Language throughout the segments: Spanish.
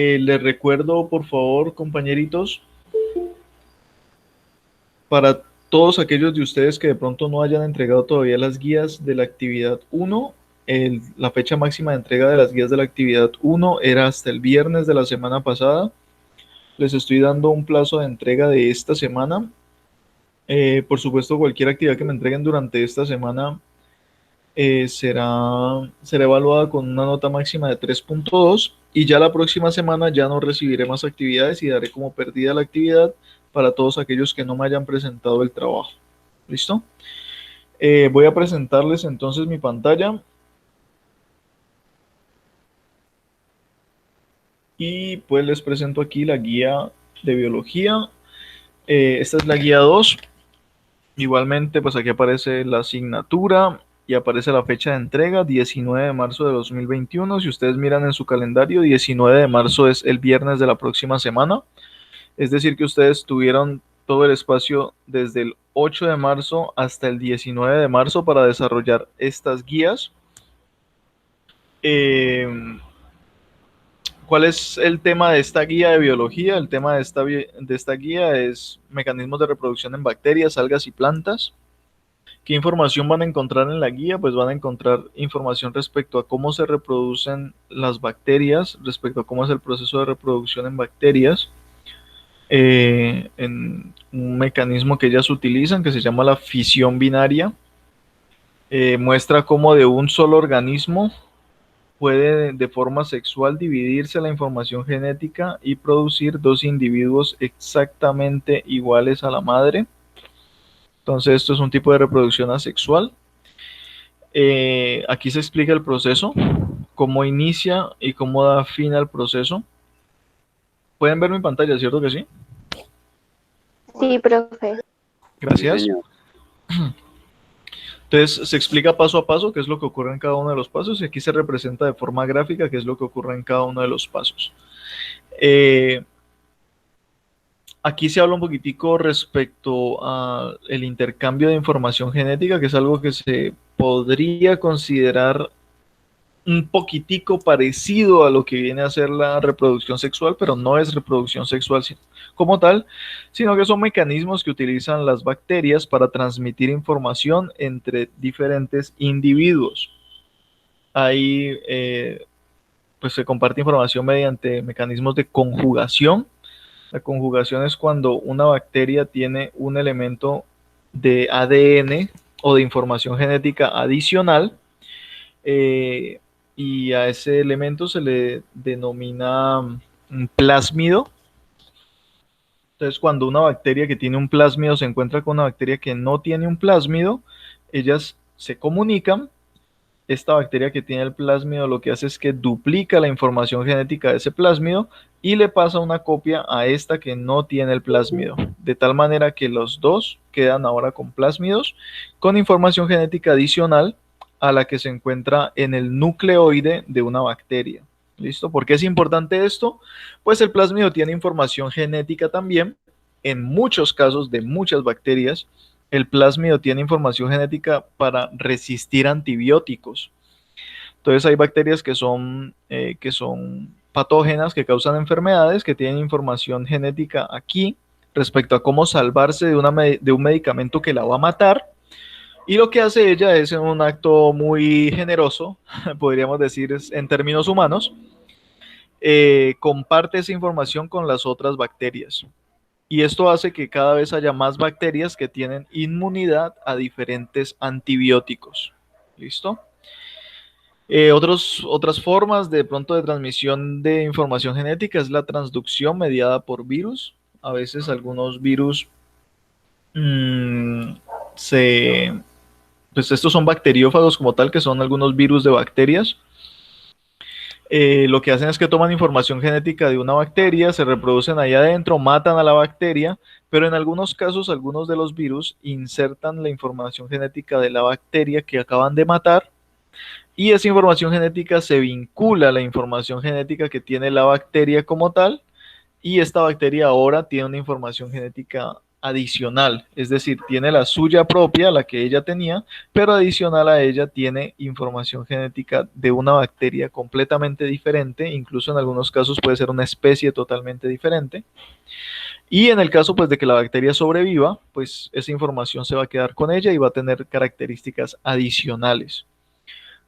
Les recuerdo, por favor, compañeritos, para todos aquellos de ustedes que de pronto no hayan entregado todavía las guías de la actividad 1, la fecha máxima de entrega de las guías de la actividad 1 era hasta el viernes de la semana pasada. Les estoy dando un plazo de entrega de esta semana. Por supuesto, cualquier actividad que me entreguen durante esta semana será evaluada con una nota máxima de 3.2 y ya la próxima semana ya no recibiré más actividades y daré como perdida la actividad para todos aquellos que no me hayan presentado el trabajo. ¿Listo? Voy a presentarles entonces mi pantalla y pues les presento aquí la guía de biología. Esta es la guía 2. Igualmente, pues aquí aparece la asignatura y aparece la fecha de entrega, 19 de marzo de 2021. Si ustedes miran en su calendario, 19 de marzo es el viernes de la próxima semana. Es decir, que ustedes tuvieron todo el espacio desde el 8 de marzo hasta el 19 de marzo para desarrollar estas guías. ¿Cuál es el tema de esta guía de biología? El tema de esta guía es mecanismos de reproducción en bacterias, algas y plantas. ¿Qué información van a encontrar en la guía? Pues van a encontrar información respecto a cómo se reproducen las bacterias, respecto a cómo es el proceso de reproducción en bacterias, en un mecanismo que ellas utilizan que se llama la fisión binaria. Muestra cómo de un solo organismo puede de forma sexual dividirse la información genética y producir dos individuos exactamente iguales a la madre. Entonces esto es un tipo de reproducción asexual. Aquí se explica el proceso, cómo inicia y cómo da fin al proceso. Pueden ver mi pantalla, ¿cierto que sí? Sí, profe. Gracias. Sí, señor. Entonces se explica paso a paso qué es lo que ocurre en cada uno de los pasos y aquí se representa de forma gráfica qué es lo que ocurre en cada uno de los pasos. Aquí se habla un poquitico respecto al intercambio de información genética, que es algo que se podría considerar un poquitico parecido a lo que viene a ser la reproducción sexual, pero no es reproducción sexual como tal, sino que son mecanismos que utilizan las bacterias para transmitir información entre diferentes individuos. Ahí pues se comparte información mediante mecanismos de conjugación. La conjugación es cuando una bacteria tiene un elemento de ADN o de información genética adicional, y a ese elemento se le denomina un plásmido. Entonces, cuando una bacteria que tiene un plásmido se encuentra con una bacteria que no tiene un plásmido, ellas se comunican. Esta bacteria que tiene el plásmido lo que hace es que duplica la información genética de ese plásmido y le pasa una copia a esta que no tiene el plásmido, de tal manera que los dos quedan ahora con plásmidos con información genética adicional a la que se encuentra en el nucleoide de una bacteria. ¿Listo? ¿Por qué es importante esto? Pues el plásmido tiene información genética también. En muchos casos de muchas bacterias, el plásmido tiene información genética para resistir antibióticos. Entonces hay bacterias que son patógenas, que causan enfermedades, que tienen información genética aquí respecto a cómo salvarse de un medicamento que la va a matar. Y lo que hace ella es un acto muy generoso, podríamos decir en términos humanos, comparte esa información con las otras bacterias. Y esto hace que cada vez haya más bacterias que tienen inmunidad a diferentes antibióticos. ¿Listo? Otras formas de pronto de transmisión de información genética es la transducción mediada por virus. A veces algunos virus mmm, se, pues estos son bacteriófagos como tal, que son algunos virus de bacterias. Lo que hacen es que toman información genética de una bacteria, se reproducen ahí adentro, matan a la bacteria, pero en algunos casos algunos de los virus insertan la información genética de la bacteria que acaban de matar y esa información genética se vincula a la información genética que tiene la bacteria como tal y esta bacteria ahora tiene una información genética adicional, es decir, tiene la suya propia, la que ella tenía, pero adicional a ella tiene información genética de una bacteria completamente diferente, incluso en algunos casos puede ser una especie totalmente diferente. Y en el caso pues de que la bacteria sobreviva, pues esa información se va a quedar con ella y va a tener características adicionales.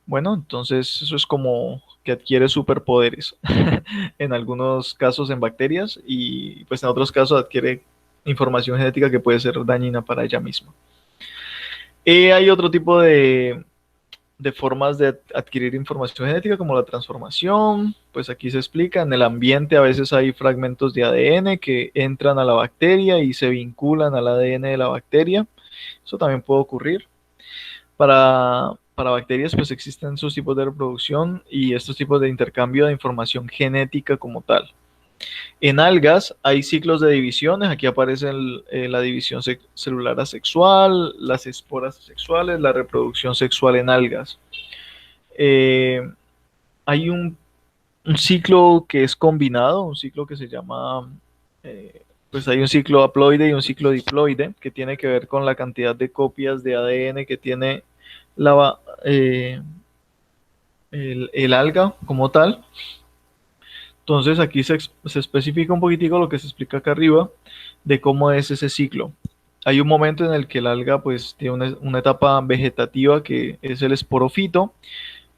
Bueno, entonces eso es como que adquiere superpoderes en algunos casos en bacterias y pues en otros casos adquiere información genética que puede ser dañina para ella misma. Hay otro tipo de formas de adquirir información genética como la transformación, pues aquí se explica, en el ambiente a veces hay fragmentos de ADN que entran a la bacteria y se vinculan al ADN de la bacteria, eso también puede ocurrir. Para bacterias pues existen esos tipos de reproducción y estos tipos de intercambio de información genética como tal. En algas hay ciclos de divisiones, aquí aparece la división celular asexual, las esporas sexuales, la reproducción sexual en algas. Eh, hay un ciclo que es combinado, un ciclo que se llama, pues hay un ciclo haploide y un ciclo diploide, que tiene que ver con la cantidad de copias de ADN que tiene la, el alga como tal. Entonces aquí se especifica un poquitico lo que se explica acá arriba de cómo es ese ciclo. Hay un momento en el que el alga pues tiene una etapa vegetativa que es el esporofito.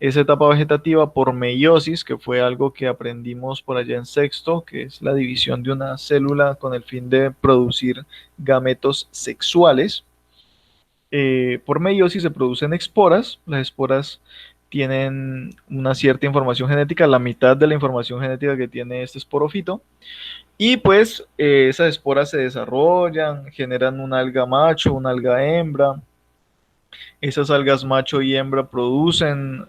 Esa etapa vegetativa por meiosis, que fue algo que aprendimos por allá en sexto, que es la división de una célula con el fin de producir gametos sexuales. Por meiosis se producen esporas. Las esporas tienen una cierta información genética, la mitad de la información genética que tiene este esporofito. Y pues esas esporas se desarrollan, generan un alga macho, una alga hembra. Esas algas macho y hembra producen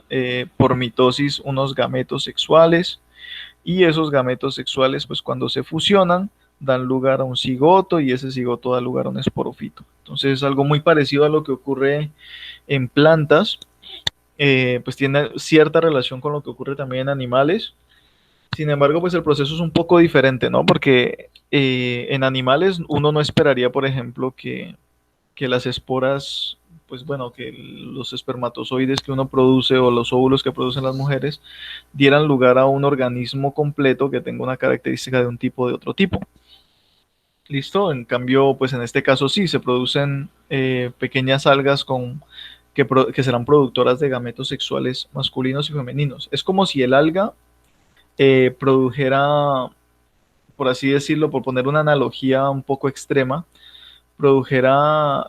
por mitosis unos gametos sexuales y esos gametos sexuales pues cuando se fusionan dan lugar a un cigoto y ese cigoto da lugar a un esporofito. Entonces es algo muy parecido a lo que ocurre en plantas, pues tiene cierta relación con lo que ocurre también en animales. Sin embargo, pues el proceso es un poco diferente, ¿no? Porque en animales uno no esperaría, por ejemplo, que las esporas, pues bueno, que los espermatozoides que uno produce o los óvulos que producen las mujeres dieran lugar a un organismo completo que tenga una característica de un tipo de otro tipo. ¿Listo? En cambio, pues en este caso sí, se producen pequeñas algas que serán productoras de gametos sexuales masculinos y femeninos. Es como si el alga produjera, por así decirlo, por poner una analogía un poco extrema, produjera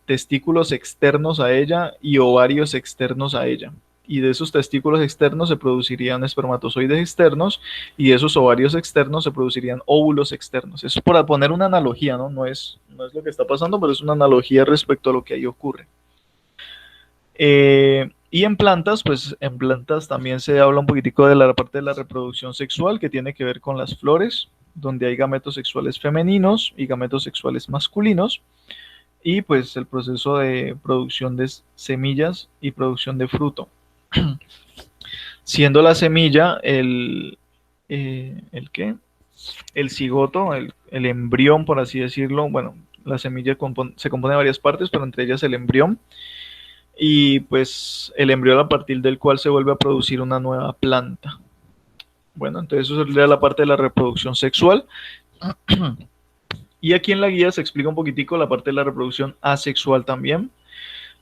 testículos externos a ella y ovarios externos a ella. Y de esos testículos externos se producirían espermatozoides externos y de esos ovarios externos se producirían óvulos externos. Eso es por poner una analogía, ¿no? No es lo que está pasando, pero es una analogía respecto a lo que ahí ocurre. Y en plantas, pues en plantas también se habla un poquitico de la parte de la reproducción sexual que tiene que ver con las flores, donde hay gametos sexuales femeninos y gametos sexuales masculinos, y pues el proceso de producción de semillas y producción de fruto. Siendo la semilla ¿el qué? El cigoto, el embrión, por así decirlo. Bueno, la semilla se compone de varias partes, pero entre ellas el embrión. Y pues el embrión a partir del cual se vuelve a producir una nueva planta. Bueno, entonces eso sería la parte de la reproducción sexual. Y aquí en la guía se explica un poquitico la parte de la reproducción asexual también.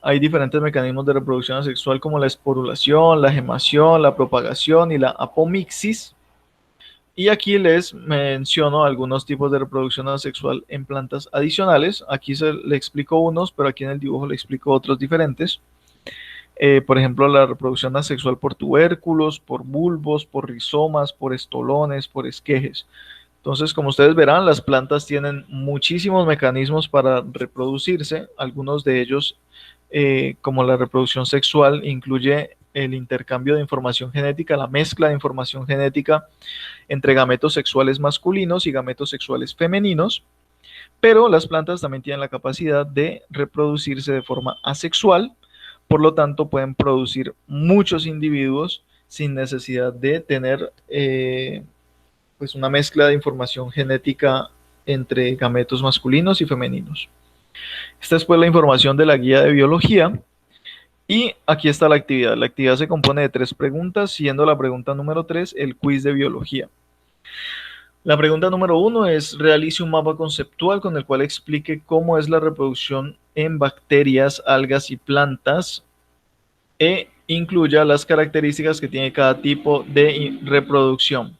Hay diferentes mecanismos de reproducción asexual como la esporulación, la gemación, la propagación y la apomixis. Y aquí les menciono algunos tipos de reproducción asexual en plantas adicionales. Aquí le explico unos, pero aquí en el dibujo le explico otros diferentes. Por ejemplo, la reproducción asexual por tubérculos, por bulbos, por rizomas, por estolones, por esquejes. Entonces, como ustedes verán, las plantas tienen muchísimos mecanismos para reproducirse. Algunos de ellos, como la reproducción sexual, incluye el intercambio de información genética, la mezcla de información genética entre gametos sexuales masculinos y gametos sexuales femeninos. Pero las plantas también tienen la capacidad de reproducirse de forma asexual, por lo tanto pueden producir muchos individuos sin necesidad de tener pues una mezcla de información genética entre gametos masculinos y femeninos. Esta es pues la información de la guía de biología. Y aquí está la actividad. La actividad se compone de 3 preguntas, siendo la pregunta número 3 el quiz de biología. La pregunta número 1 es: realice un mapa conceptual con el cual explique cómo es la reproducción en bacterias, algas y plantas e incluya las características que tiene cada tipo de reproducción.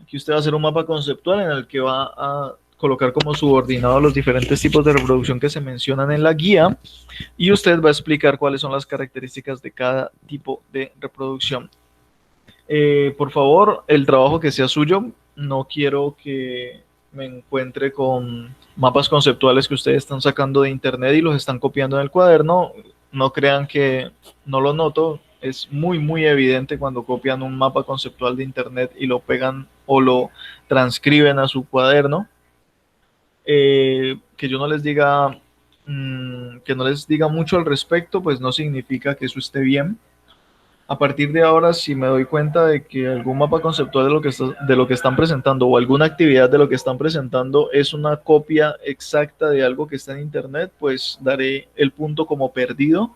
Aquí usted va a hacer un mapa conceptual en el que va a colocar como subordinado los diferentes tipos de reproducción que se mencionan en la guía, y usted va a explicar cuáles son las características de cada tipo de reproducción. Por favor, el trabajo que sea suyo, no quiero que me encuentre con mapas conceptuales que ustedes están sacando de internet y los están copiando en el cuaderno. No crean que no lo noto, es muy muy evidente cuando copian un mapa conceptual de internet y lo pegan o lo transcriben a su cuaderno. Que yo no les diga que no les diga mucho al respecto, pues no significa que eso esté bien. A partir de ahora, si me doy cuenta de que algún mapa conceptual de lo que están presentando o alguna actividad de lo que están presentando es una copia exacta de algo que está en internet, pues daré el punto como perdido,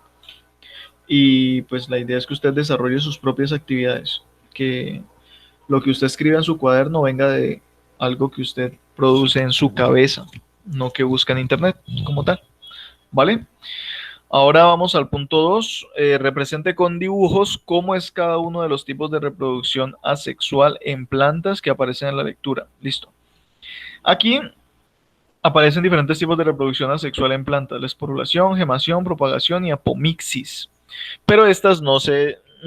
y pues la idea es que usted desarrolle sus propias actividades, que lo que usted escriba en su cuaderno venga de algo que usted produce en su cabeza, no que busca en internet como tal, ¿vale? Ahora vamos al punto 2. Represente con dibujos cómo es cada uno de los tipos de reproducción asexual en plantas que aparecen en la lectura. Listo. Aquí aparecen diferentes tipos de reproducción asexual en plantas: la esporulación, gemación, propagación y apomixis. Pero estas no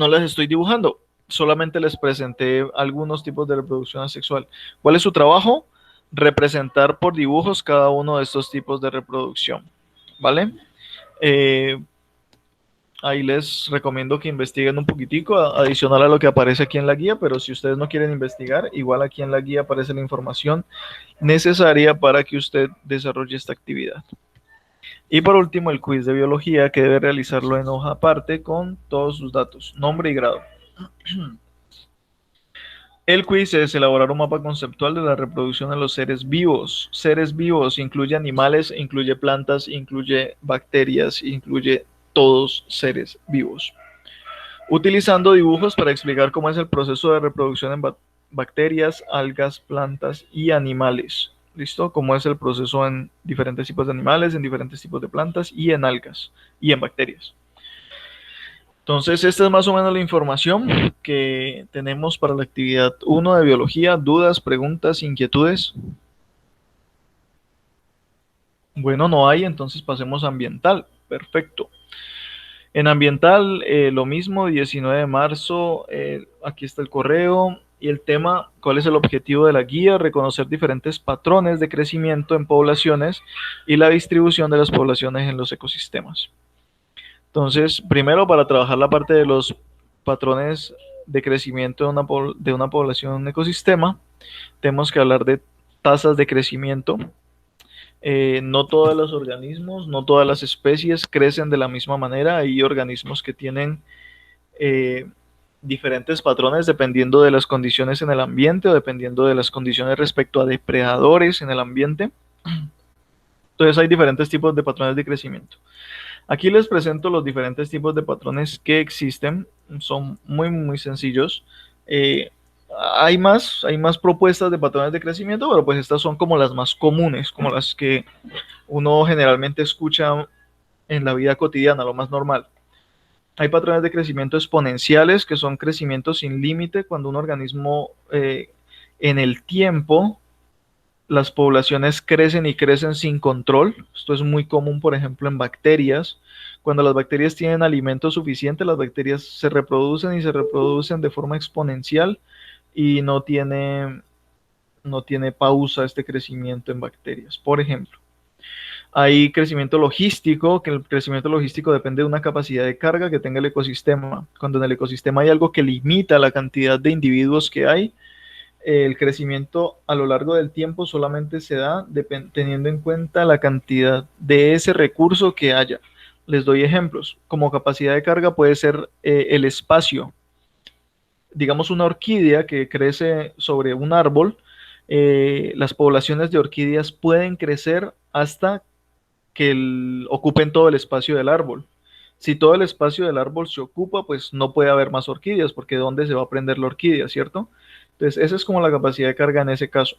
las estoy dibujando, solamente les presenté algunos tipos de reproducción asexual. ¿Cuál es su trabajo? Representar por dibujos cada uno de estos tipos de reproducción, ¿vale? Ahí les recomiendo que investiguen un poquitico, adicional a lo que aparece aquí en la guía, pero si ustedes no quieren investigar, igual aquí en la guía aparece la información necesaria para que usted desarrolle esta actividad. Y por último, el quiz de biología, que debe realizarlo en hoja aparte con todos sus datos, nombre y grado. El quiz es elaborar un mapa conceptual de la reproducción de los seres vivos. Seres vivos incluye animales, incluye plantas, incluye bacterias, incluye todos seres vivos. Utilizando dibujos para explicar cómo es el proceso de reproducción en bacterias, algas, plantas y animales. ¿Listo? Cómo es el proceso en diferentes tipos de animales, en diferentes tipos de plantas y en algas y en bacterias. Entonces, esta es más o menos la información que tenemos para la actividad 1 de biología. ¿Dudas, preguntas, inquietudes? Bueno, no hay, entonces pasemos a ambiental. Perfecto. En ambiental, lo mismo, 19 de marzo, aquí está el correo y el tema: ¿cuál es el objetivo de la guía? Reconocer diferentes patrones de crecimiento en poblaciones y la distribución de las poblaciones en los ecosistemas. Entonces, primero, para trabajar la parte de los patrones de crecimiento de una población en un ecosistema, tenemos que hablar de tasas de crecimiento. No todos los organismos, no todas las especies crecen de la misma manera. Hay organismos que tienen diferentes patrones dependiendo de las condiciones en el ambiente o dependiendo de las condiciones respecto a depredadores en el ambiente. Entonces hay diferentes tipos de patrones de crecimiento. Aquí les presento los diferentes tipos de patrones que existen. Son muy, muy sencillos. Hay más propuestas de patrones de crecimiento, pero pues estas son como las más comunes, como las que uno generalmente escucha en la vida cotidiana, lo más normal. Hay patrones de crecimiento exponenciales, que son crecimientos sin límite, cuando un organismo en el tiempo, las poblaciones crecen y crecen sin control. Esto es muy común, por ejemplo, en bacterias. Cuando las bacterias tienen alimento suficiente, las bacterias se reproducen y se reproducen de forma exponencial y no tiene pausa este crecimiento en bacterias. Por ejemplo, hay crecimiento logístico, que el crecimiento logístico depende de una capacidad de carga que tenga el ecosistema. Cuando en el ecosistema hay algo que limita la cantidad de individuos que hay, el crecimiento a lo largo del tiempo solamente se da teniendo en cuenta la cantidad de ese recurso que haya. Les doy ejemplos. Como capacidad de carga puede ser el espacio. Digamos, una orquídea que crece sobre un árbol las poblaciones de orquídeas pueden crecer hasta que ocupen todo el espacio del árbol. Si todo el espacio del árbol se ocupa, pues no puede haber más orquídeas, porque ¿de dónde se va a prender la orquídea, cierto? Entonces, esa es como la capacidad de carga en ese caso.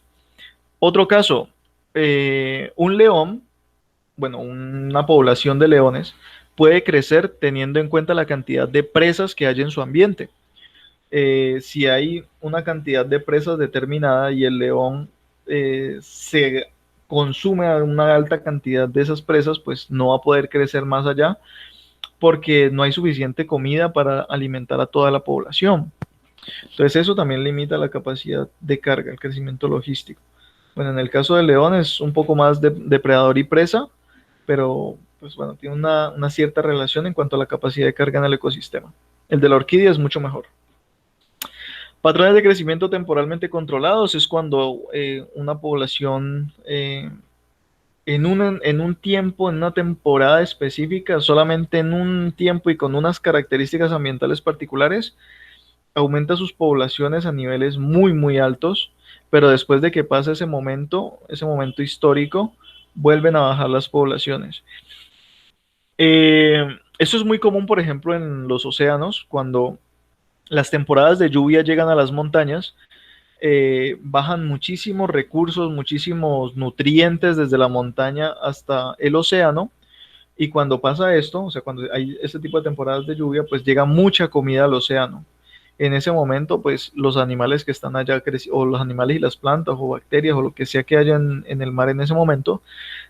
Otro caso, un león, bueno, una población de leones, puede crecer teniendo en cuenta la cantidad de presas que hay en su ambiente. Si hay una cantidad de presas determinada y el león se consume una alta cantidad de esas presas, pues no va a poder crecer más allá porque no hay suficiente comida para alimentar a toda la población. Entonces eso también limita la capacidad de carga, el crecimiento logístico. Bueno, en el caso del león es un poco más de depredador y presa, pero pues bueno, tiene una cierta relación en cuanto a la capacidad de carga en el ecosistema. El de la orquídea es mucho mejor. Patrones de crecimiento temporalmente controlados es cuando una población en un tiempo, en una temporada específica, solamente en un tiempo y con unas características ambientales particulares, aumenta sus poblaciones a niveles muy, muy altos, pero después de que pasa ese momento histórico, vuelven a bajar las poblaciones. Esto es muy común, por ejemplo, en los océanos, cuando las temporadas de lluvia llegan a las montañas, bajan muchísimos recursos, muchísimos nutrientes desde la montaña hasta el océano. Y cuando pasa esto, o sea, cuando hay este tipo de temporadas de lluvia, pues llega mucha comida al océano. En ese momento, pues los animales que están allá, o los animales y las plantas, o bacterias, o lo que sea que haya en el mar en ese momento,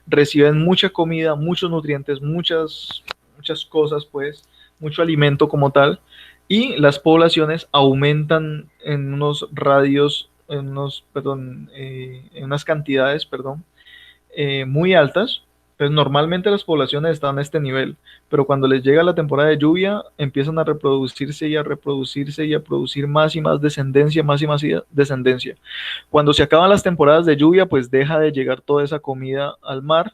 reciben mucha comida, muchos nutrientes, muchas cosas, pues, mucho alimento como tal, y las poblaciones aumentan en unos radios, en unas cantidades, perdón, muy altas. Entonces, normalmente las poblaciones están a este nivel, pero cuando les llega la temporada de lluvia, empiezan a reproducirse y a reproducirse y a producir más y más descendencia, más y más descendencia. Cuando se acaban las temporadas de lluvia, pues deja de llegar toda esa comida al mar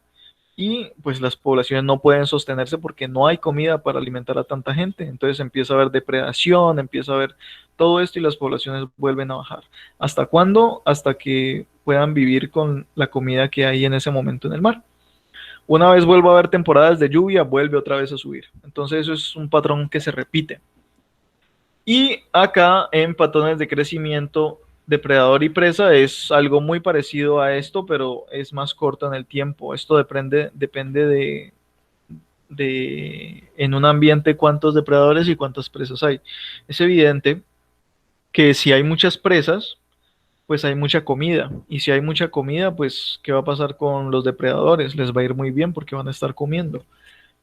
y pues las poblaciones no pueden sostenerse porque no hay comida para alimentar a tanta gente. Entonces empieza a haber depredación, empieza a haber todo esto y las poblaciones vuelven a bajar. ¿Hasta cuándo? Hasta que puedan vivir con la comida que hay en ese momento en el mar. Una vez vuelva a haber temporadas de lluvia, vuelve otra vez a subir. Entonces eso es un patrón que se repite. Y acá en patrones de crecimiento, depredador y presa es algo muy parecido a esto, pero es más corto en el tiempo. Esto depende de en un ambiente cuántos depredadores y cuántas presas hay. Es evidente que si hay muchas presas, pues hay mucha comida. Y si hay mucha comida, pues ¿qué va a pasar con los depredadores? Les va a ir muy bien porque van a estar comiendo.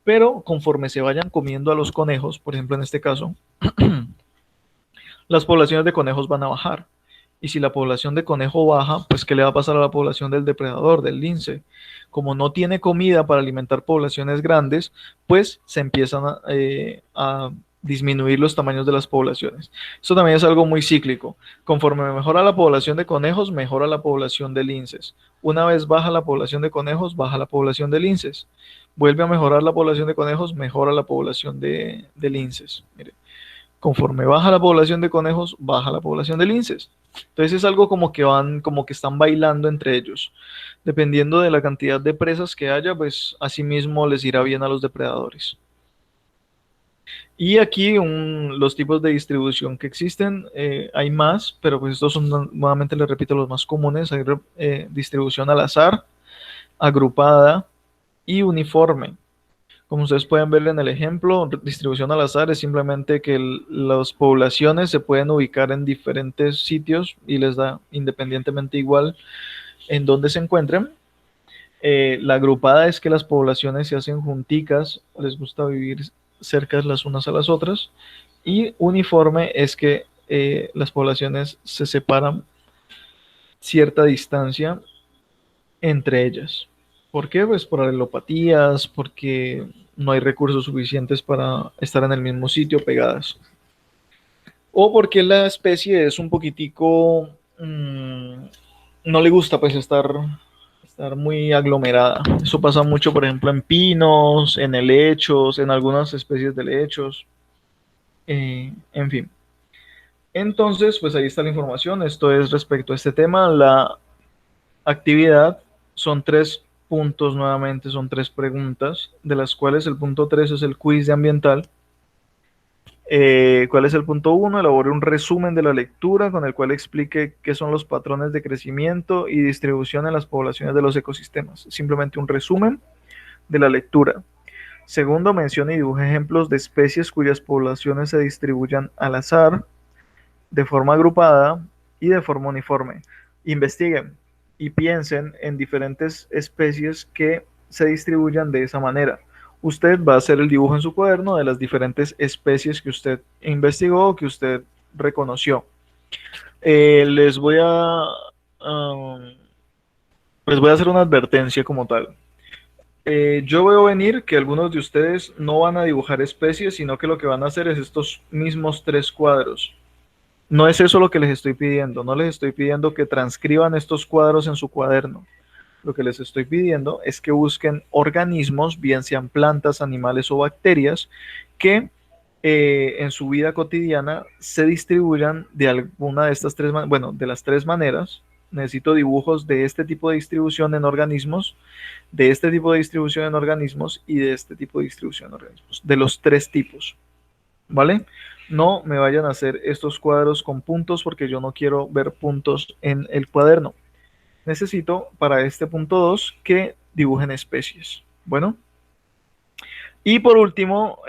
Pero conforme se vayan comiendo a los conejos, por ejemplo en este caso, las poblaciones de conejos van a bajar. Y si la población de conejo baja, pues ¿qué le va a pasar a la población del depredador, del lince? Como no tiene comida para alimentar poblaciones grandes, pues se empiezan a disminuir los tamaños de las poblaciones. Eso también es algo muy cíclico. Conforme mejora la población de conejos, mejora la población de linces. Una vez baja la población de conejos, baja la población de linces. Vuelve a mejorar la población de conejos, mejora la población de linces. Mire, conforme baja la población de conejos, baja la población de linces. Entonces es algo como que van, como que están bailando entre ellos. Dependiendo de la cantidad de presas que haya, pues asimismo les irá bien a los depredadores. Y aquí los tipos de distribución que existen, hay más, pero pues estos son, nuevamente les repito, los más comunes. Hay distribución al azar, agrupada y uniforme. Como ustedes pueden ver en el ejemplo, distribución al azar es simplemente que las poblaciones se pueden ubicar en diferentes sitios y les da independientemente igual en dónde se encuentren. La agrupada es que las poblaciones se hacen junticas, les gusta vivir cerca las unas a las otras. Y uniforme es que las poblaciones se separan cierta distancia entre ellas. ¿Por qué? Pues por alelopatías, porque no hay recursos suficientes para estar en el mismo sitio pegadas. O porque la especie es un poquitico, no le gusta pues estar muy aglomerada. Eso pasa mucho, por ejemplo, en pinos, en helechos, en algunas especies de helechos, en fin. Entonces, pues ahí está la información. Esto es respecto a este tema. La Actividad son 3 puntos nuevamente, son 3 preguntas, de las cuales el punto 3 es el quiz de ambiental. ¿Cuál es el punto 1? Elabore un resumen de la lectura con el cual explique qué son los patrones de crecimiento y distribución en las poblaciones de los ecosistemas. Simplemente un resumen de la lectura. Segundo, mencione y dibuje ejemplos de especies cuyas poblaciones se distribuyan al azar, de forma agrupada y de forma uniforme. Investiguen y piensen en diferentes especies que se distribuyan de esa manera. Usted va a hacer el dibujo en su cuaderno de las diferentes especies que usted investigó o que usted reconoció. Les voy a hacer una advertencia como tal. Yo veo venir que algunos de ustedes no van a dibujar especies, sino que lo que van a hacer es estos mismos 3 cuadros. No es eso lo que les estoy pidiendo, no les estoy pidiendo que transcriban estos cuadros en su cuaderno. Lo que les estoy pidiendo es que busquen organismos, bien sean plantas, animales o bacterias, que en su vida cotidiana se distribuyan de alguna de estas de las 3 maneras. Necesito dibujos de este tipo de distribución en organismos, de este tipo de distribución en organismos y de este tipo de distribución en organismos, de los 3 tipos, ¿vale? No me vayan a hacer estos cuadros con puntos porque yo no quiero ver puntos en el cuaderno. Necesito para este punto 2 que dibujen especies. Bueno. Y por último,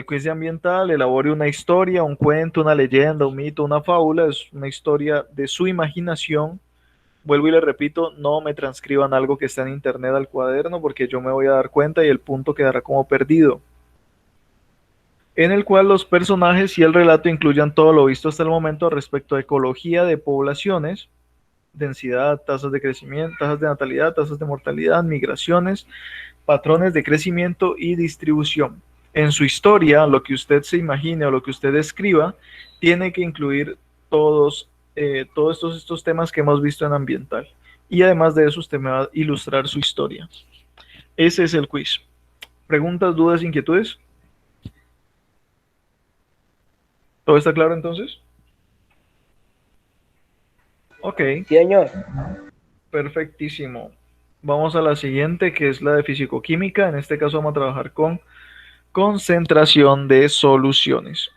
quiz de ambiental, elabore una historia, un cuento, una leyenda, un mito, una fábula. Es una historia de su imaginación. Vuelvo y le repito, no me transcriban algo que está en internet al cuaderno porque yo me voy a dar cuenta y el punto quedará como perdido. En el cual los personajes y el relato incluyan todo lo visto hasta el momento respecto a ecología de poblaciones, densidad, tasas de crecimiento, tasas de natalidad, tasas de mortalidad, migraciones, patrones de crecimiento y distribución. En su historia, lo que usted se imagine o lo que usted escriba, tiene que incluir todos estos temas que hemos visto en ambiental. Y además de eso, usted me va a ilustrar su historia. Ese es el quiz. ¿Preguntas, dudas, inquietudes? ¿Todo está claro entonces? Ok. Sí, señor. Perfectísimo. Vamos a la siguiente, que es la de fisicoquímica. En este caso vamos a trabajar con concentración de soluciones.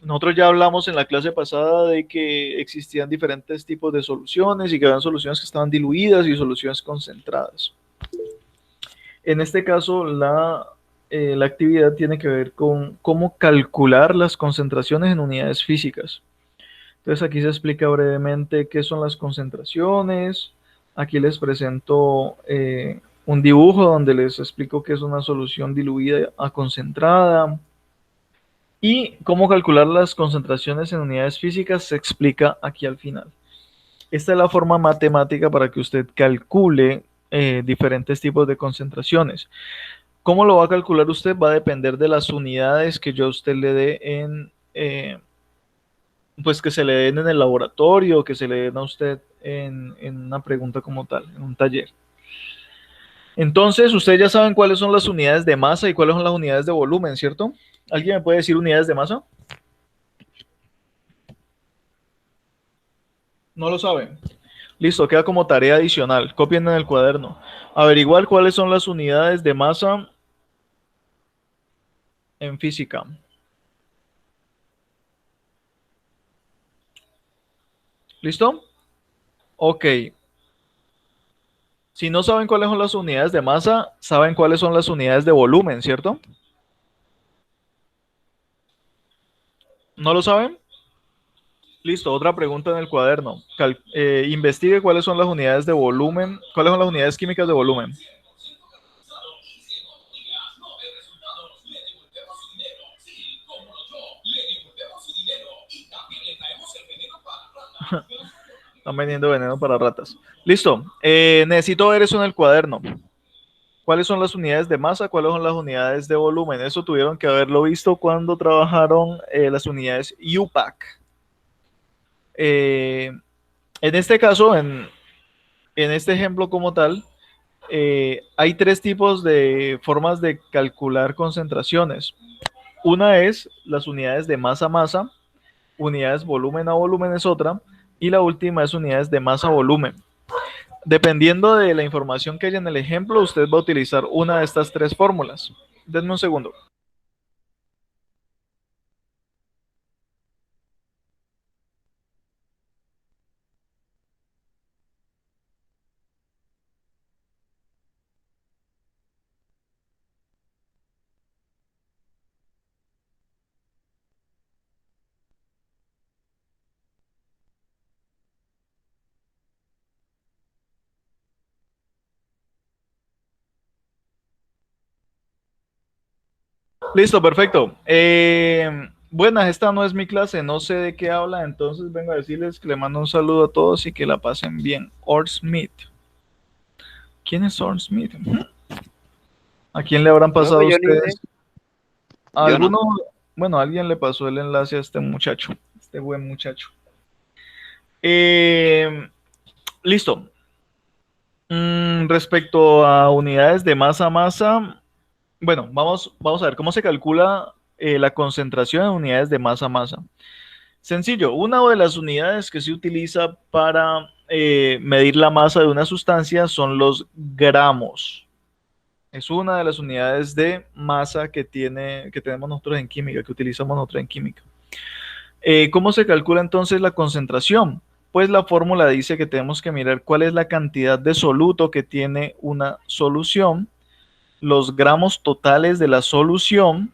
Nosotros ya hablamos en la clase pasada de que existían diferentes tipos de soluciones y que habían soluciones que estaban diluidas y soluciones concentradas. En este caso, la actividad tiene que ver con cómo calcular las concentraciones en unidades físicas. Entonces aquí se explica brevemente qué son las concentraciones. Aquí les presento un dibujo donde les explico qué es una solución diluida a concentrada. Y cómo calcular las concentraciones en unidades físicas se explica aquí al final. Esta es la forma matemática para que usted calcule diferentes tipos de concentraciones. ¿Cómo lo va a calcular usted? Va a depender de las unidades que yo a usted le dé pues que se le den en el laboratorio, que se le den a usted en una pregunta como tal, en un taller. Entonces, ustedes ya saben cuáles son las unidades de masa y cuáles son las unidades de volumen, ¿cierto? ¿Alguien me puede decir unidades de masa? No lo saben. Listo, queda como tarea adicional. Copien en el cuaderno. Averiguar cuáles son las unidades de masa en física. ¿Listo? Ok. Si no saben cuáles son las unidades de masa, saben cuáles son las unidades de volumen, ¿cierto? ¿No lo saben? Listo, otra pregunta en el cuaderno. Investigue cuáles son las unidades de volumen, cuáles son las unidades químicas de volumen. Están vendiendo veneno para ratas. Listo, necesito ver eso en el cuaderno. ¿Cuáles son las unidades de masa? ¿Cuáles son las unidades de volumen? Eso tuvieron que haberlo visto cuando trabajaron las unidades UPAC. En este caso, en este ejemplo como tal, hay 3 tipos de formas de calcular concentraciones. Una es las unidades de masa a masa, unidades volumen a volumen es otra, y la última es unidades de masa a volumen. dependiendo de la información que haya en el ejemplo, usted va a utilizar una de estas tres fórmulas. Denme un segundo. Listo, perfecto. Buenas, esta no es mi clase, no sé de qué habla, entonces vengo a decirles que le mando un saludo a todos y que la pasen bien. Orr Smith. ¿Quién es Orr Smith? ¿A quién le habrán No, pasado pues yo ni sé. ustedes? ¿A Yo no. alguno? Bueno, alguien le pasó el enlace a este muchacho, este buen muchacho. Eh, listo. Respecto a unidades de masa, bueno, vamos a ver cómo se calcula la concentración en unidades de masa. Sencillo, una de las unidades que se utiliza para medir la masa de una sustancia son los gramos. Es una de las unidades de masa que tenemos nosotros en química, que utilizamos nosotros en química. ¿Cómo se calcula entonces la concentración? Pues la fórmula dice que tenemos que mirar cuál es la cantidad de soluto que tiene una solución, los gramos totales de la solución.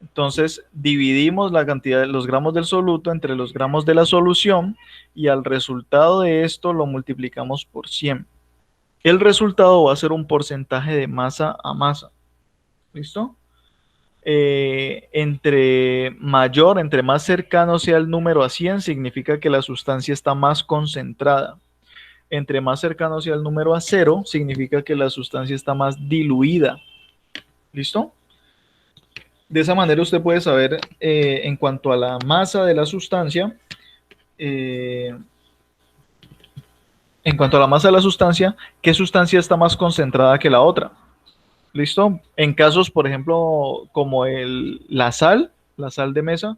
Entonces dividimos la cantidad de los gramos del soluto entre los gramos de la solución y al resultado de esto lo multiplicamos por 100. El resultado va a ser un porcentaje de masa a masa. ¿Listo? Entre más cercano sea el número a 100, significa que la sustancia está más concentrada. Entre más cercano sea el número a 0, significa que la sustancia está más diluida. ¿Listo? De esa manera usted puede saber en cuanto a la masa de la sustancia, eh, qué sustancia está más concentrada que la otra. ¿Listo? En casos, por ejemplo, como la sal de mesa,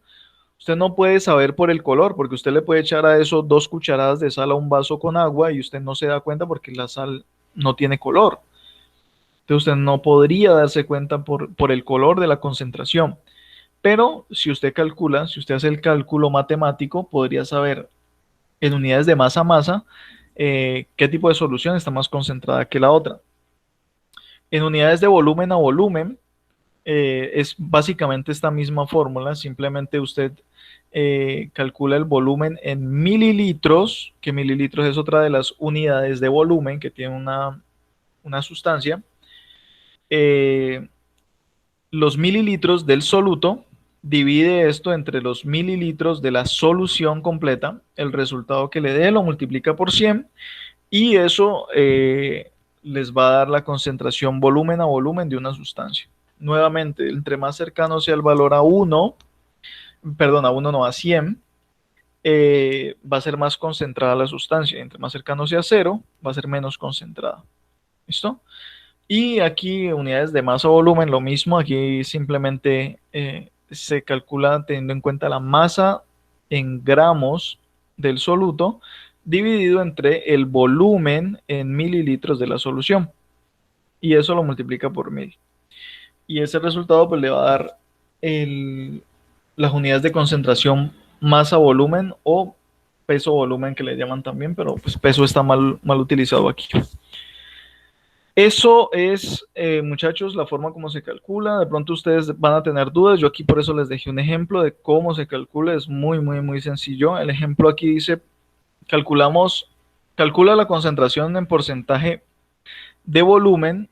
usted no puede saber por el color, porque usted le puede echar a eso 2 cucharadas de sal a un vaso con agua y usted no se da cuenta porque la sal no tiene color. Entonces usted no podría darse cuenta por el color de la concentración. Pero si usted calcula, si usted hace el cálculo matemático, podría saber en unidades de masa, qué tipo de solución está más concentrada que la otra. En unidades de volumen a volumen, es básicamente esta misma fórmula, simplemente usted calcula el volumen en mililitros, que mililitros es otra de las unidades de volumen que tiene una sustancia. Los mililitros del soluto, divide esto entre los mililitros de la solución completa, el resultado que le dé lo multiplica por 100 y eso les va a dar la concentración volumen a volumen de una sustancia. Nuevamente, entre más cercano sea el valor a 1, perdón, a 1 no, a 100, va a ser más concentrada la sustancia. Entre más cercano sea a 0, va a ser menos concentrada. ¿Listo? Y aquí unidades de masa o volumen, lo mismo, aquí simplemente se calcula teniendo en cuenta la masa en gramos del soluto dividido entre el volumen en mililitros de la solución. Y eso lo multiplica por 1000. Y ese resultado pues le va a dar las unidades de concentración masa-volumen o peso-volumen que le llaman también, pero pues peso está mal utilizado aquí. Eso es, muchachos, la forma como se calcula. De pronto ustedes van a tener dudas. Yo aquí por eso les dejé un ejemplo de cómo se calcula. Es muy sencillo. El ejemplo aquí dice, calcula la concentración en porcentaje de volumen,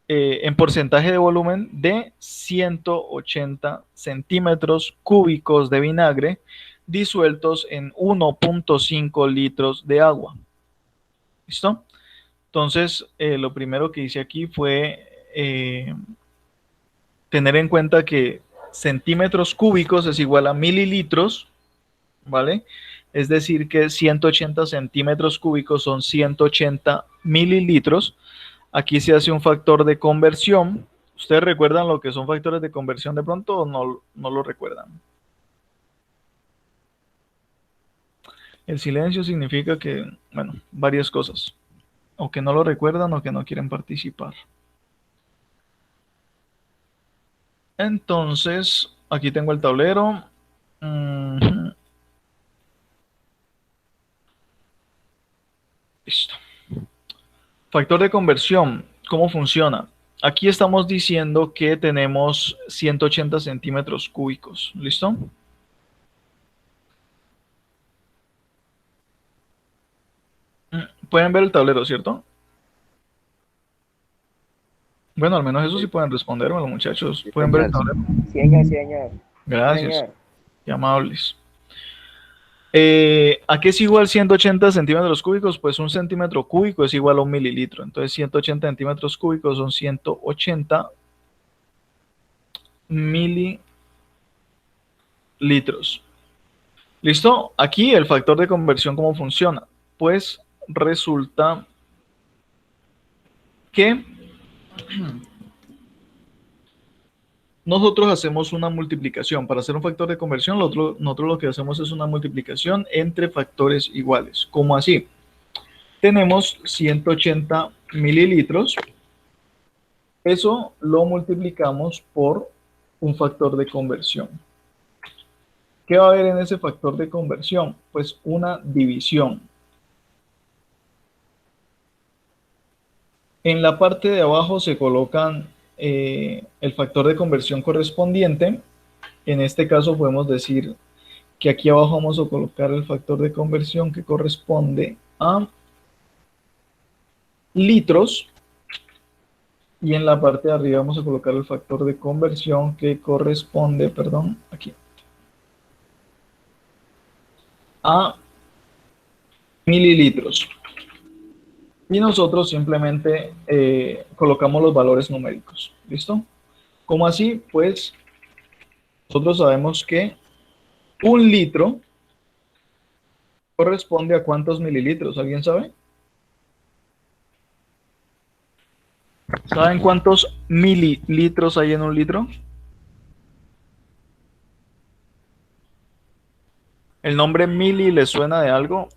de 180 centímetros cúbicos de vinagre disueltos en 1.5 litros de agua. ¿Listo? Entonces, lo primero que hice aquí fue tener en cuenta que centímetros cúbicos es igual a mililitros, ¿vale? Es decir, que 180 centímetros cúbicos son 180 mililitros. Aquí se hace un factor de conversión. ¿Ustedes recuerdan lo que son factores de conversión de pronto o no lo recuerdan? El silencio significa que, bueno, varias cosas. o que no lo recuerdan o que no quieren participar. Entonces, aquí tengo el tablero. Ujú. Listo. Factor de conversión, ¿cómo funciona? Aquí estamos diciendo que tenemos 180 centímetros cúbicos. ¿Listo? Pueden ver el tablero, ¿cierto? Bueno, al menos eso sí pueden respondérmelo, muchachos. Sí, ¿Pueden ver el señor. tablero? Sí, señor, sí, señor. Sí, Gracias. señor. Qué amables. ¿A qué es igual 180 centímetros cúbicos? Pues un centímetro cúbico es igual a un mililitro. Entonces 180 centímetros cúbicos son 180 mililitros. ¿Listo? Aquí el factor de conversión, ¿cómo funciona? Pues resulta que nosotros hacemos una multiplicación. Para hacer un factor de conversión, nosotros lo que hacemos es una multiplicación entre factores iguales. ¿Cómo así? Tenemos 180 mililitros. Eso lo multiplicamos por un factor de conversión. ¿Qué va a haber en ese factor de conversión? Pues una división. En la parte de abajo se colocan el factor de conversión correspondiente. En este caso podemos decir que aquí abajo vamos a colocar el factor de conversión que corresponde a litros. Y en la parte de arriba vamos a colocar el factor de conversión que corresponde, perdón, aquí, a mililitros. Y nosotros simplemente colocamos los valores numéricos. ¿Listo? ¿Cómo así? Pues nosotros sabemos que un litro corresponde a cuántos mililitros. ¿Alguien sabe? ¿Saben cuántos mililitros hay en un litro? ¿El nombre mili les suena de algo?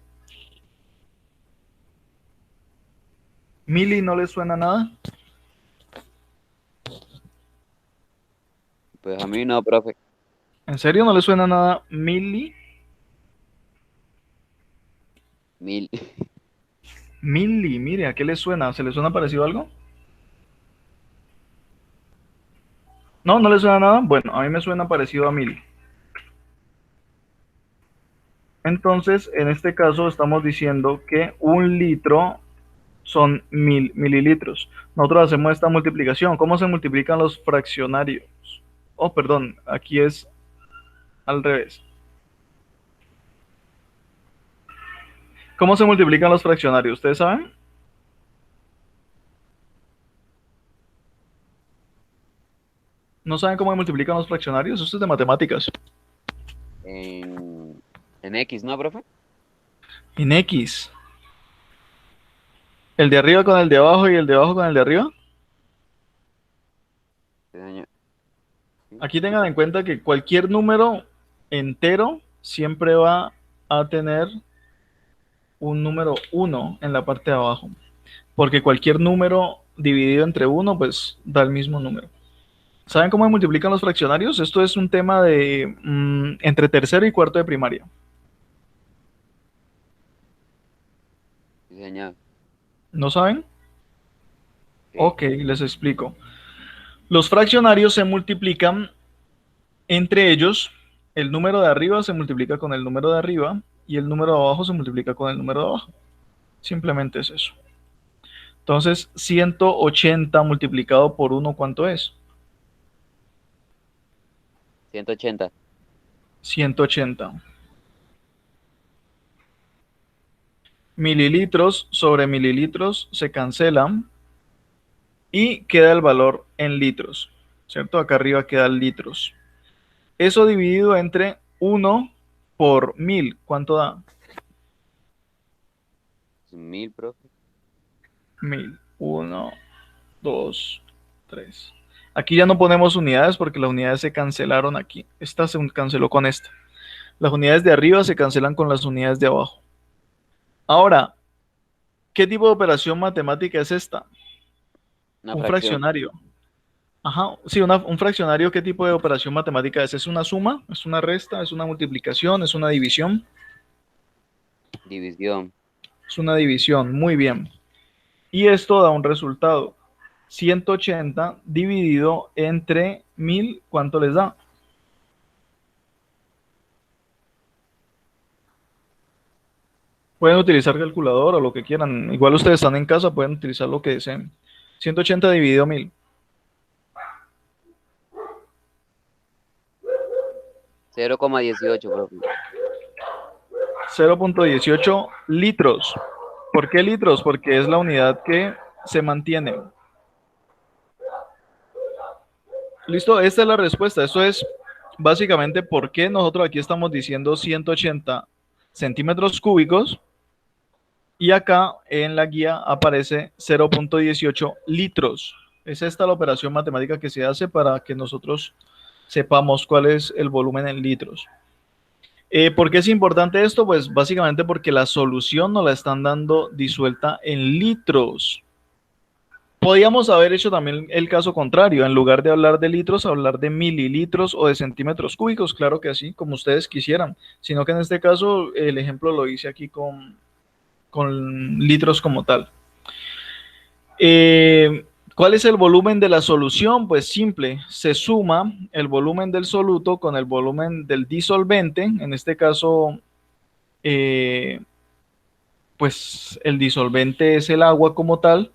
¿Mili no les suena nada? Pues a mí no, profe. ¿En serio no les suena nada mili? Mil. Mili, mire, ¿a qué les suena? ¿Se les suena parecido a algo? ¿No? ¿No les suena nada? Bueno, a mí me suena parecido a mili. Entonces, en este caso estamos diciendo que un litro son 1000 mililitros. Nosotros hacemos esta multiplicación. ¿Cómo se multiplican los fraccionarios? Oh, perdón, aquí es al revés. ¿Cómo se multiplican los fraccionarios? ¿Ustedes saben? ¿No saben cómo se multiplican los fraccionarios? Esto es de matemáticas. En X, ¿no, profe? En X. ¿El de arriba con el de abajo y el de abajo con el de arriba? Sí, señor. Aquí tengan en cuenta que cualquier número entero siempre va a tener un número 1 en la parte de abajo, porque cualquier número dividido entre 1 pues da el mismo número. ¿Saben cómo se multiplican los fraccionarios? Esto es un tema de entre tercero y cuarto de primaria. Sí, señor. ¿No saben? Sí. Ok, les explico. Los fraccionarios se multiplican entre ellos. El número de arriba se multiplica con el número de arriba y el número de abajo se multiplica con el número de abajo. Simplemente es eso. Entonces, 180 multiplicado por 1, ¿cuánto es? 180. 180. Mililitros sobre mililitros se cancelan y queda el valor en litros, ¿cierto? Acá arriba quedan litros. Eso dividido entre 1 por 1000, ¿cuánto da? 1000, profe. 1000. 1, 2, 3. Aquí ya no ponemos unidades porque las unidades se cancelaron aquí. Esta se canceló con esta. Las unidades de arriba se cancelan con las unidades de abajo. Ahora, ¿Qué tipo de operación matemática es esta? Una Un fracción. fraccionario. Ajá, sí, un fraccionario, ¿qué tipo de operación matemática es? ¿Es una suma? ¿Es una resta? ¿Es una multiplicación? ¿Es una división? División. Es una división, muy bien. Y esto da un resultado. 180 dividido entre 1000, ¿cuánto les da? Pueden utilizar calculadora o lo que quieran. Igual ustedes están en casa, pueden utilizar lo que deseen. 180 dividido 1000. 0,18, profe. 0,18 litros. ¿Por qué litros? Porque es la unidad que se mantiene. Listo, esta es la respuesta. Esto es básicamente por qué nosotros aquí estamos diciendo 180 centímetros cúbicos y acá en la guía aparece 0,18 litros. Es esta la operación matemática que se hace para que nosotros sepamos cuál es el volumen en litros. ¿Por qué es importante esto? Pues básicamente porque la solución nos la están dando disuelta en litros. Podríamos haber hecho también el caso contrario, en lugar de hablar de litros, hablar de mililitros o de centímetros cúbicos, claro que así, como ustedes quisieran, sino que en este caso el ejemplo lo hice aquí con litros como tal. ¿Cuál es el volumen de la solución? Pues simple, se suma el volumen del soluto con el volumen del disolvente, en este caso, eh, pues el disolvente es el agua como tal.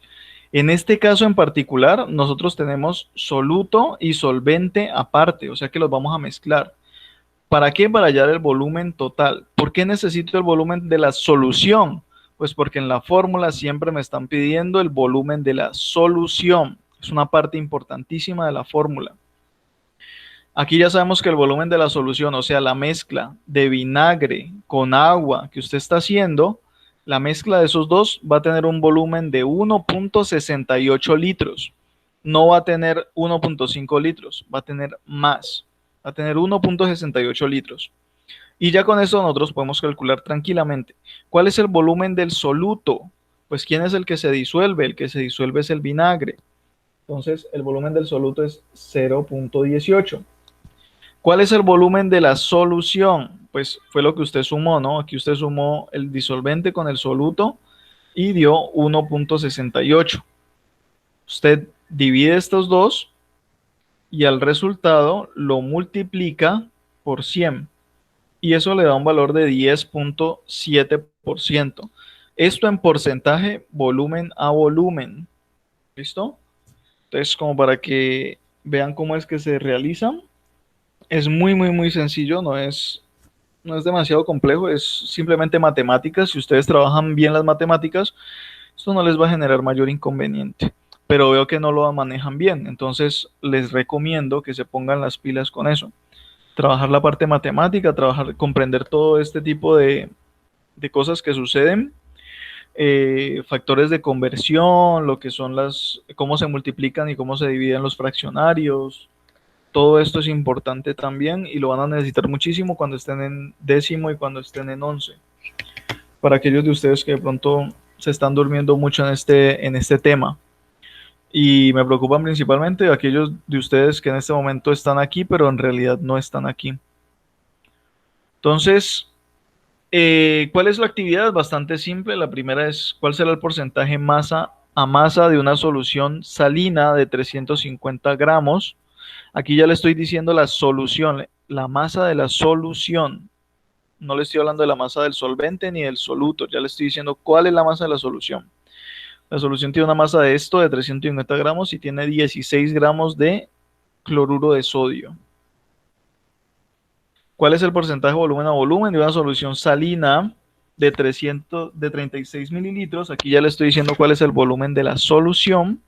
En este caso en particular, nosotros tenemos soluto y solvente aparte, o sea que los vamos a mezclar. ¿Para qué? Para hallar el volumen total. ¿Por qué necesito el volumen de la solución? Pues porque en la fórmula siempre me están pidiendo el volumen de la solución. Es una parte importantísima de la fórmula. Aquí ya sabemos que el volumen de la solución, o sea, la mezcla de vinagre con agua que usted está haciendo, la mezcla de esos dos va a tener un volumen de 1,68 litros. No va a tener 1,5 litros, va a tener más. Va a tener 1,68 litros. Y ya con eso nosotros podemos calcular tranquilamente. ¿Cuál es el volumen del soluto? Pues ¿quién es el que se disuelve? El que se disuelve es el vinagre. Entonces el volumen del soluto es 0,18. ¿Cuál es el volumen de la solución? Pues fue lo que usted sumó, ¿no? Aquí usted sumó el disolvente con el soluto y dio 1,68. Usted divide estos dos y al resultado lo multiplica por 100 y eso le da un valor de 10,7%. Esto en porcentaje volumen a volumen. ¿Listo? Entonces, como para que vean cómo es que se realizan. Es muy, muy, muy sencillo, no es demasiado complejo, es simplemente matemáticas. Si ustedes trabajan bien las matemáticas, esto no les va a generar mayor inconveniente. Pero veo que no lo manejan bien, entonces les recomiendo que se pongan las pilas con eso. Trabajar la parte matemática, comprender todo este tipo de cosas que suceden, factores de conversión, lo que son cómo se multiplican y cómo se dividen los fraccionarios. Todo esto es importante también y lo van a necesitar muchísimo cuando estén en décimo y cuando estén en 11. Para aquellos de ustedes que de pronto se están durmiendo mucho en este tema. Y me preocupan principalmente aquellos de ustedes que en este momento están aquí, pero en realidad no están aquí. Entonces, ¿cuál es la actividad? Bastante simple. La primera es, ¿cuál será el porcentaje masa a masa de una solución salina de 350 gramos? Aquí ya le estoy diciendo la solución, la masa de la solución. No le estoy hablando de la masa del solvente ni del soluto, ya le estoy diciendo cuál es la masa de la solución. La solución tiene una masa de esto de 350 gramos y tiene 16 gramos de cloruro de sodio. ¿Cuál es el porcentaje volumen a volumen de una solución salina de 36 mililitros? Aquí ya le estoy diciendo cuál es el volumen de la solución,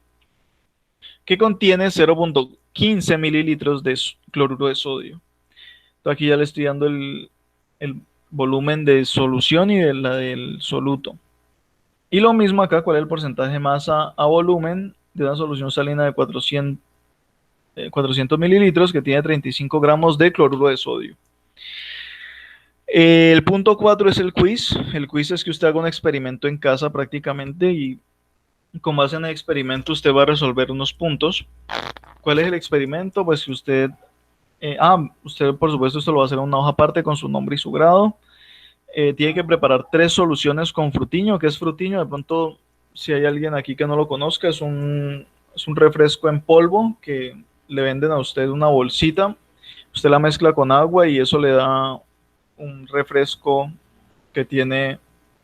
que contiene 0,15 mililitros de cloruro de sodio. Entonces aquí ya le estoy dando el volumen de solución y de la del soluto. Y lo mismo acá, cuál es el porcentaje de masa a volumen de una solución salina de 400 mililitros que tiene 35 gramos de cloruro de sodio. El punto 4 es el quiz. El quiz es que usted haga un experimento en casa prácticamente y con base en el experimento usted va a resolver unos puntos. ¿Cuál es el experimento? Pues que usted, usted por supuesto esto lo va a hacer en una hoja aparte con su nombre y su grado. Tiene que preparar 3 soluciones con frutiño. ¿Qué es frutiño? De pronto, si hay alguien aquí que no lo conozca, es un refresco en polvo que le venden a usted una bolsita. Usted la mezcla con agua y eso le da un refresco que tiene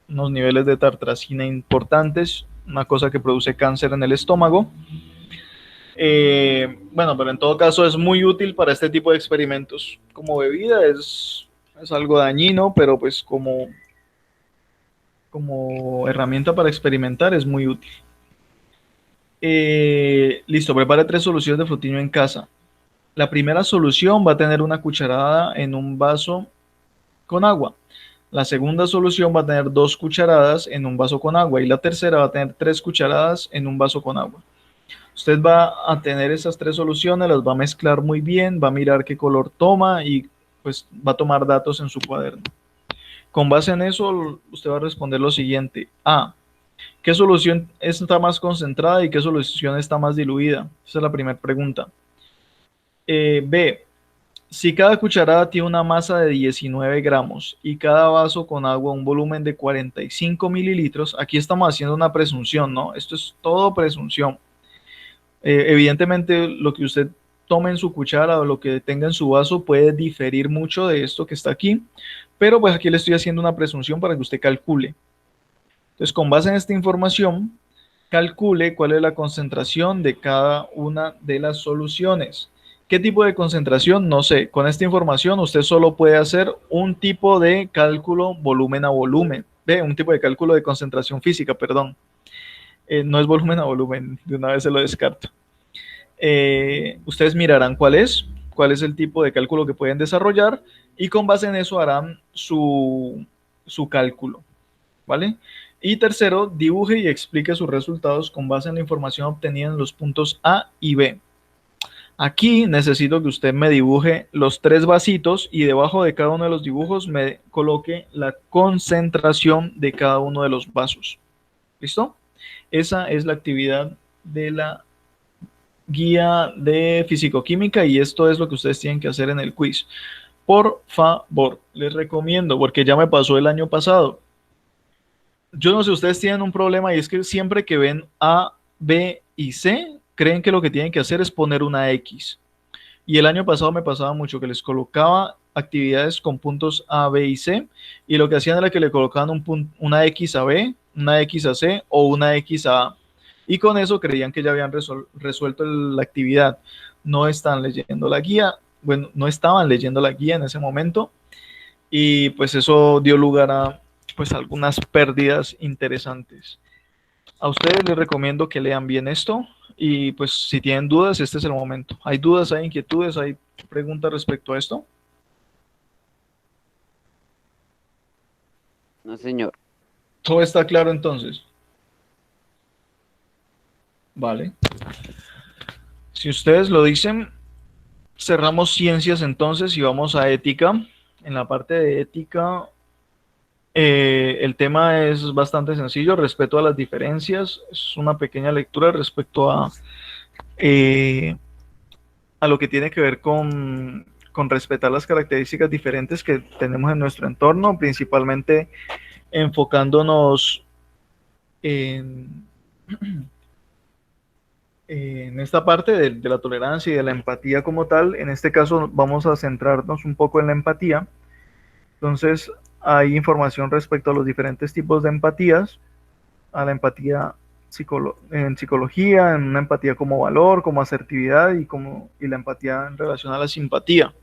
unos niveles de tartracina importantes, una cosa que produce cáncer en el estómago. Bueno, pero en todo caso es muy útil para este tipo de experimentos. Como bebida es algo dañino, pero pues como herramienta para experimentar es muy útil. Listo, prepare 3 soluciones de frutiño en casa. La primera solución va a tener una cucharada en un vaso con agua. La segunda solución va a tener 2 cucharadas en un vaso con agua y la tercera va a tener 3 cucharadas en un vaso con agua. Usted va a tener esas 3 soluciones, las va a mezclar muy bien, va a mirar qué color toma y pues va a tomar datos en su cuaderno. Con base en eso, usted va a responder lo siguiente. A. ¿Qué solución está más concentrada y qué solución está más diluida? Esa es la primera pregunta. B. Si cada cucharada tiene una masa de 19 gramos y cada vaso con agua un volumen de 45 mililitros, aquí estamos haciendo una presunción, ¿no? Esto es todo presunción. Evidentemente, lo que usted tome en su cuchara o lo que tenga en su vaso puede diferir mucho de esto que está aquí, pero pues aquí le estoy haciendo una presunción para que usted calcule. Entonces, con base en esta información, calcule cuál es la concentración de cada una de las soluciones. ¿Qué tipo de concentración? No sé. Con esta información usted solo puede hacer un tipo de cálculo volumen a volumen. Ve, un tipo de cálculo de concentración física, perdón. No es volumen a volumen, de una vez se lo descarto. Ustedes mirarán cuál es el tipo de cálculo que pueden desarrollar y con base en eso harán su cálculo, ¿vale? Y tercero, dibuje y explique sus resultados con base en la información obtenida en los puntos A y B. Aquí necesito que usted me dibuje los 3 vasitos y debajo de cada uno de los dibujos me coloque la concentración de cada uno de los vasos. ¿Listo? Esa es la actividad de la guía de fisicoquímica y esto es lo que ustedes tienen que hacer en el quiz. Por favor, les recomiendo, porque ya me pasó el año pasado. Yo no sé, ustedes tienen un problema y es que siempre que ven A, B y C, creen que lo que tienen que hacer es poner una X. Y el año pasado me pasaba mucho que les colocaba actividades con puntos A, B y C, y lo que hacían era que le colocaban una X a B, una X a C o una X a A. Y con eso creían que ya habían resuelto la actividad. No están leyendo la guía, bueno, no estaban leyendo la guía en ese momento, y pues eso dio lugar a pues algunas pérdidas interesantes. A ustedes les recomiendo que lean bien esto y pues si tienen dudas, este es el momento. ¿Hay dudas, hay inquietudes, hay preguntas respecto a esto? No, señor. ¿Todo está claro entonces? Vale. Si ustedes lo dicen, cerramos ciencias entonces y vamos a ética. En la parte de ética, el tema es bastante sencillo, respeto a las diferencias. Es una pequeña lectura respecto a lo que tiene que ver con respetar las características diferentes que tenemos en nuestro entorno, principalmente enfocándonos en, en esta parte de la tolerancia y de la empatía como tal. En este caso vamos a centrarnos un poco en la empatía. Entonces, hay información respecto a los diferentes tipos de empatías, a la empatía en psicología, en una empatía como valor, como asertividad y la empatía en relación a la simpatía.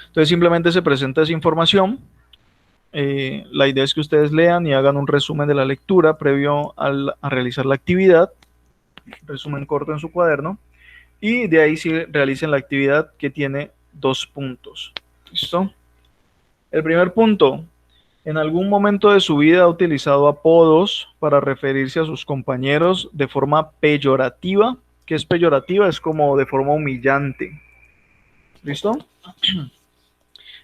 Entonces simplemente se presenta esa información. La idea es que ustedes lean y hagan un resumen de la lectura previo a realizar la actividad, resumen corto en su cuaderno, y de ahí sí realicen la actividad que tiene 2 puntos. ¿Listo? El primer punto, en algún momento de su vida ha utilizado apodos para referirse a sus compañeros de forma peyorativa. ¿Qué es peyorativa? Es como de forma humillante. ¿Listo?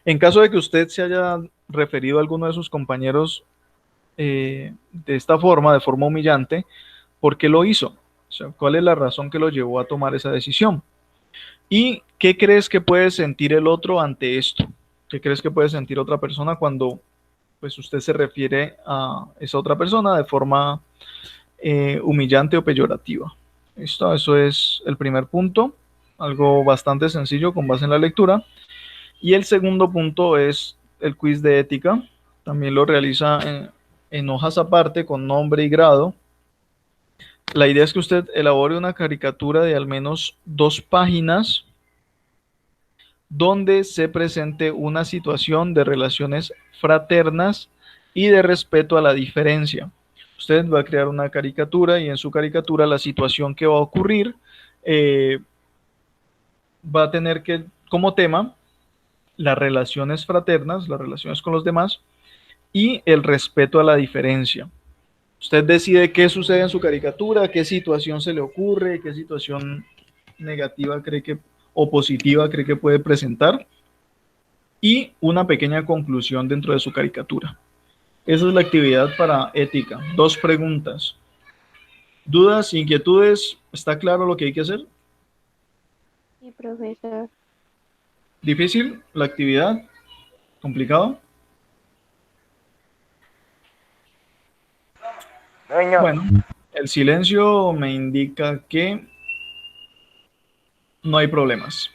En caso de que usted se haya referido a alguno de sus compañeros de esta forma, de forma humillante, ¿por qué lo hizo? O sea, ¿cuál es la razón que lo llevó a tomar esa decisión? ¿Y qué crees que puede sentir el otro ante esto? ¿Qué crees que puede sentir otra persona cuando pues usted se refiere a esa otra persona de forma humillante o peyorativa? ¿Listo? Eso es el primer punto, algo bastante sencillo con base en la lectura. Y el segundo punto es el quiz de ética. También lo realiza en hojas aparte con nombre y grado. La idea es que usted elabore una caricatura de al menos 2 páginas donde se presente una situación de relaciones fraternas y de respeto a la diferencia. Usted va a crear una caricatura y en su caricatura la situación que va a ocurrir eh, va a tener que, como tema, las relaciones fraternas, las relaciones con los demás y el respeto a la diferencia. Usted decide qué sucede en su caricatura, qué situación se le ocurre, qué situación negativa cree que o positiva cree que puede presentar y una pequeña conclusión dentro de su caricatura. Esa es la actividad para ética. 2 preguntas. ¿Dudas, inquietudes? ¿Está claro lo que hay que hacer? Sí, profesor. ¿Difícil la actividad? ¿Complicado? Bueno, el silencio me indica que no hay problemas.